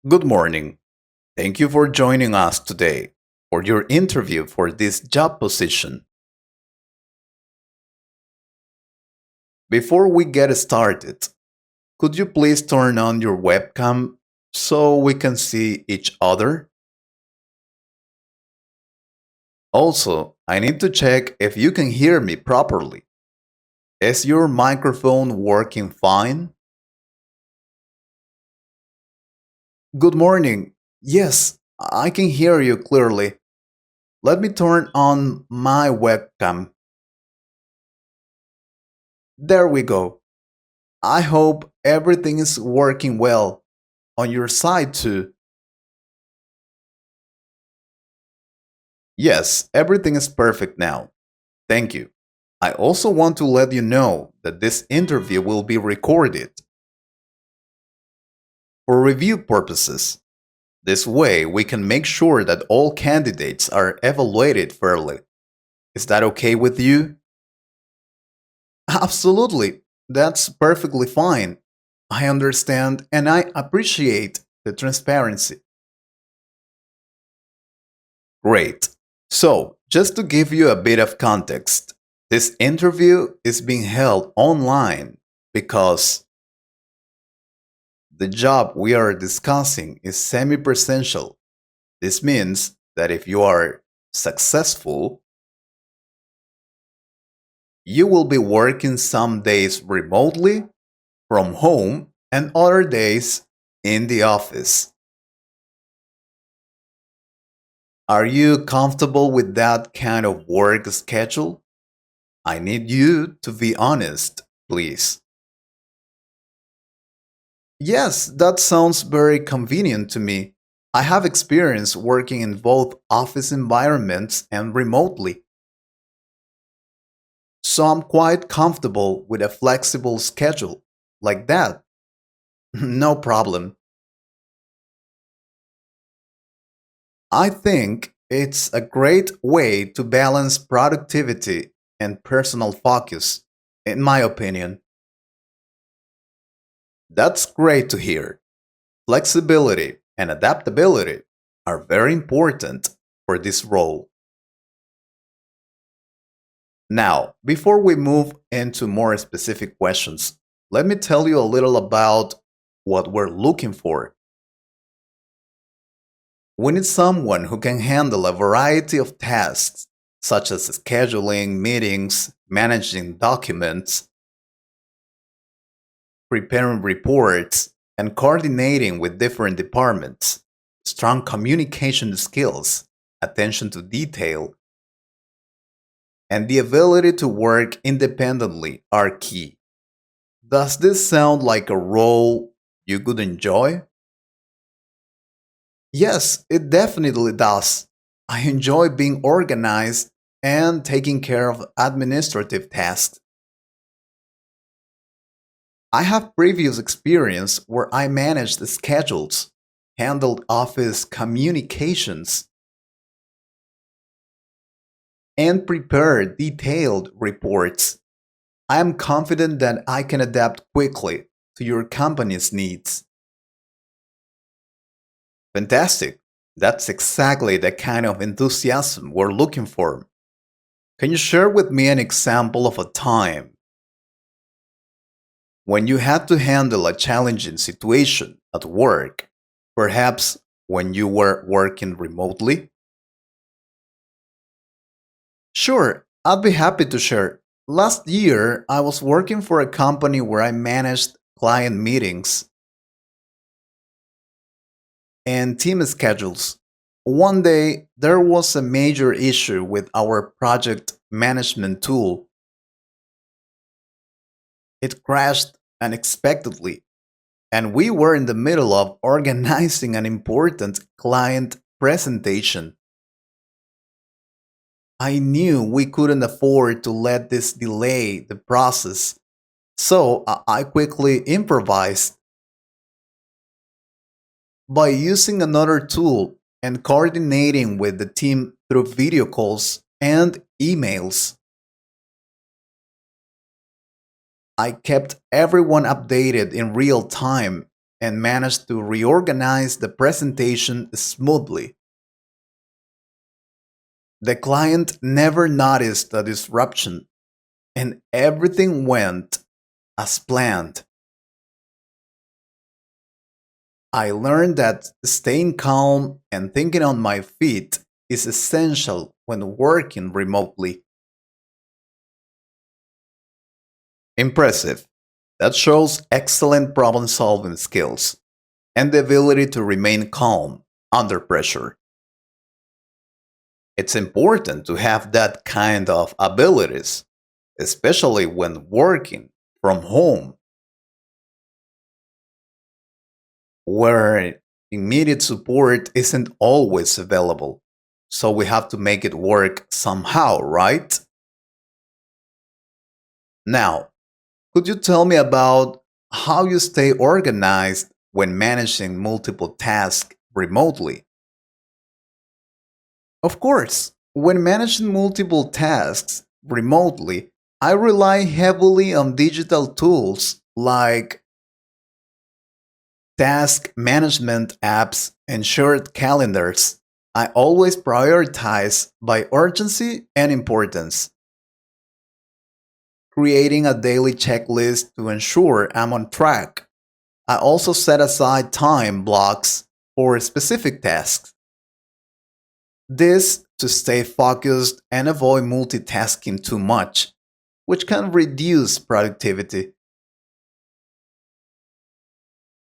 Good morning. Thank you for joining us today for your interview for this job position. Before we get started, could you please turn on your webcam so we can see each other? Also, I need to check if you can hear me properly. Is your microphone working fine? Good morning. Yes, I can hear you clearly. Let me turn on my webcam. There we go. I hope everything is working well on your side too. Yes, everything is perfect now. Thank you. I also want to let you know that this interview will be recorded for review purposes. This way, we can make sure that all candidates are evaluated fairly. Is that okay with you? Absolutely. That's perfectly fine. I understand and I appreciate the transparency. Great. So, just to give you a bit of context, this interview is being held online because the job we are discussing is semi presential. This means that if you are successful, you will be working some days remotely from home and other days in the office. Are you comfortable with that kind of work schedule? I need you to be honest, please. Yes, that sounds very convenient to me. I have experience working in both office environments and remotely, so I'm quite comfortable with a flexible schedule like that. No problem. I think it's a great way to balance productivity and personal focus, in my opinion. That's great to hear. Flexibility and adaptability are very important for this role. Now, before we move into more specific questions, let me tell you a little about what we're looking for. We need someone who can handle a variety of tasks, such as scheduling meetings, managing documents, preparing reports, and coordinating with different departments. Strong communication skills, attention to detail, and the ability to work independently are key. Does this sound like a role you could enjoy? Yes, it definitely does. I enjoy being organized and taking care of administrative tasks. I have previous experience where I managed the schedules, handled office communications, and prepared detailed reports. I am confident that I can adapt quickly to your company's needs. Fantastic. That's exactly the kind of enthusiasm we're looking for. Can you share with me an example of a time when you had to handle a challenging situation at work, perhaps when you were working remotely? Sure, I'd be happy to share. Last year, I was working for a company where I managed client meetings and team schedules. One day, there was a major issue with our project management tool. It crashed unexpectedly, and we were in the middle of organizing an important client presentation. I knew we couldn't afford to let this delay the process, so I quickly improvised by using another tool and coordinating with the team through video calls and emails. I kept everyone updated in real time and managed to reorganize the presentation smoothly. The client never noticed the disruption, and everything went as planned. I learned that staying calm and thinking on my feet is essential when working remotely. Impressive. That shows excellent problem solving skills and the ability to remain calm under pressure. It's important to have that kind of abilities, especially when working from home, where immediate support isn't always available. So we have to make it work somehow, right? Now, could you tell me about how you stay organized when managing multiple tasks remotely? Of course, when managing multiple tasks remotely, I rely heavily on digital tools like task management apps and shared calendars. I always prioritize by urgency and importance, creating a daily checklist to ensure I'm on track. I also set aside time blocks for specific tasks. This to stay focused and avoid multitasking too much, which can reduce productivity.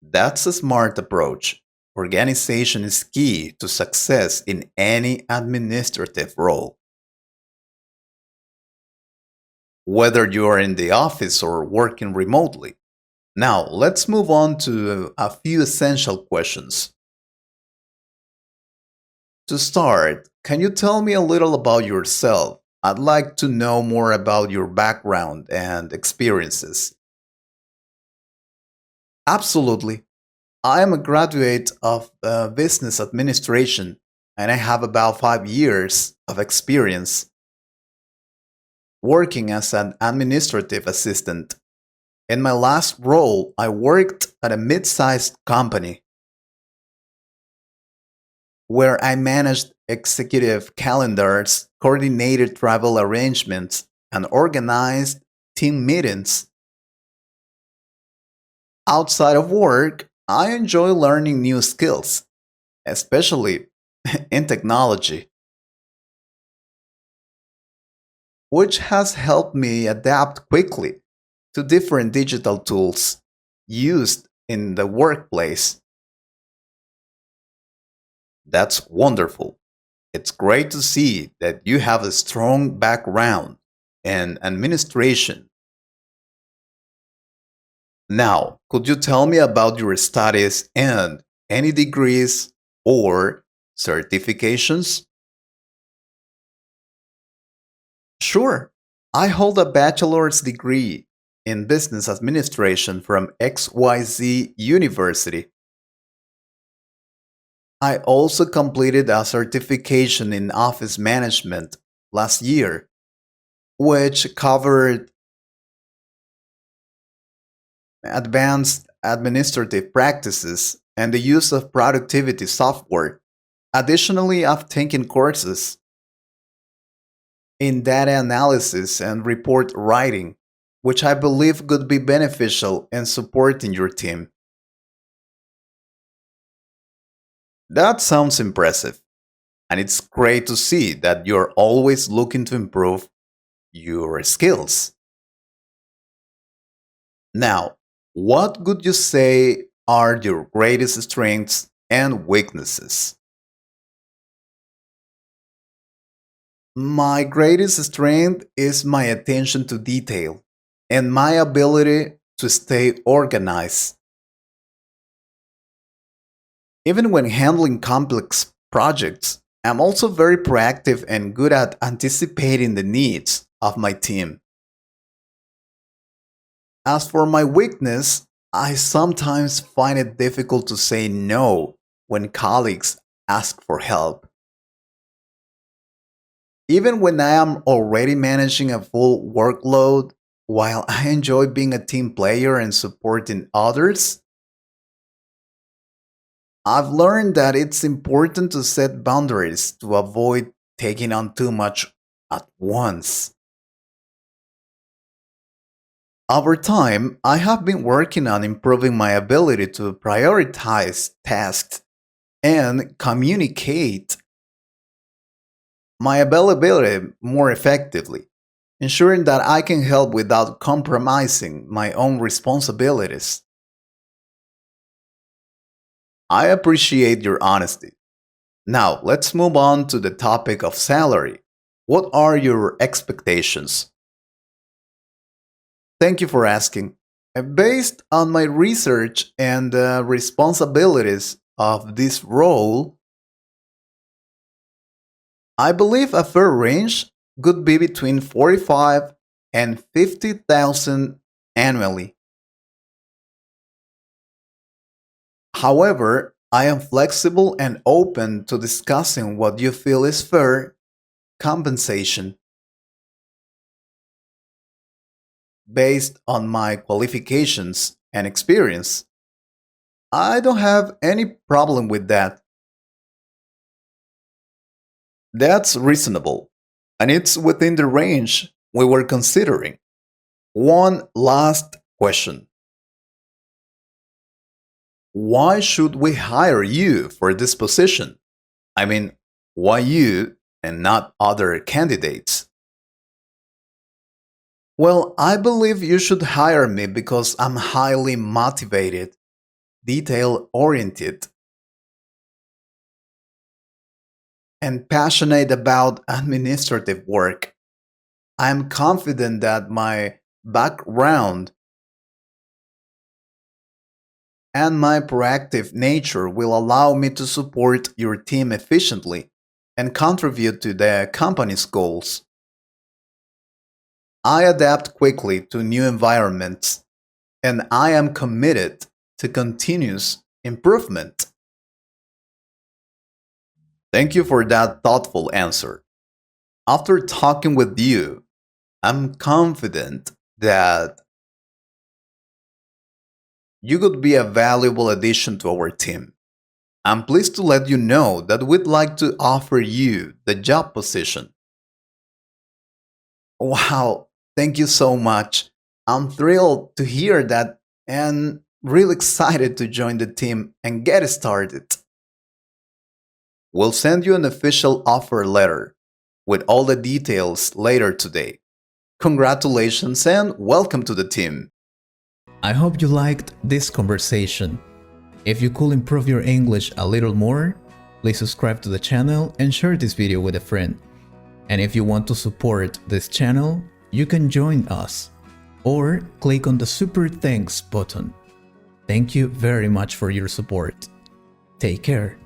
That's a smart approach. Organization is key to success in any administrative role, whether you are in the office or working remotely. Now, let's move on to a few essential questions. To start, can you tell me a little about yourself? I'd like to know more about your background and experiences. Absolutely. I am a graduate of business administration and I have about 5 years of experience working as an administrative assistant. In my last role, I worked at a mid sized company where I managed executive calendars, coordinated travel arrangements, and organized team meetings. Outside of work, I enjoy learning new skills, especially in technology, which has helped me adapt quickly to different digital tools used in the workplace. That's wonderful. It's great to see that you have a strong background in administration. Now, could you tell me about your studies and any degrees or certifications? Sure. I hold a bachelor's degree in business administration from XYZ University. I also completed a certification in office management last year, which covered advanced administrative practices and the use of productivity software. Additionally, I've taken courses in data analysis and report writing, which I believe could be beneficial in supporting your team. That sounds impressive, and it's great to see that you're always looking to improve your skills. Now, what would you say are your greatest strengths and weaknesses? My greatest strength is my attention to detail and my ability to stay organized. Even when handling complex projects, I'm also very proactive and good at anticipating the needs of my team. As for my weakness, I sometimes find it difficult to say no when colleagues ask for help. Even when I am already managing a full workload, while I enjoy being a team player and supporting others, I've learned that it's important to set boundaries to avoid taking on too much at once. Over time, I have been working on improving my ability to prioritize tasks and communicate my availability more effectively, ensuring that I can help without compromising my own responsibilities. I appreciate your honesty. Now, let's move on to the topic of salary. What are your expectations? Thank you for asking. Based on my research and the responsibilities of this role, I believe a fair range could be between 45 and 50,000 annually. However, I am flexible and open to discussing what you feel is fair compensation based on my qualifications and experience. I don't have any problem with that. That's reasonable, and it's within the range we were considering. One last question. Why should we hire you for this position? I mean, why you and not other candidates? Well, I believe you should hire me because I'm highly motivated, detail oriented, and passionate about administrative work. I'm confident that my background and my proactive nature will allow me to support your team efficiently and contribute to the company's goals. I adapt quickly to new environments, and I am committed to continuous improvement. Thank you for that thoughtful answer. After talking with you, I'm confident that you could be a valuable addition to our team. I'm pleased to let you know that we'd like to offer you the job position. Wow, thank you so much. I'm thrilled to hear that and really excited to join the team and get started. We'll send you an official offer letter with all the details later today. Congratulations and welcome to the team. I hope you liked this conversation. If you could improve your English a little more, please subscribe to the channel and share this video with a friend. And if you want to support this channel, you can join us or click on the Super Thanks button. Thank you very much for your support. Take care.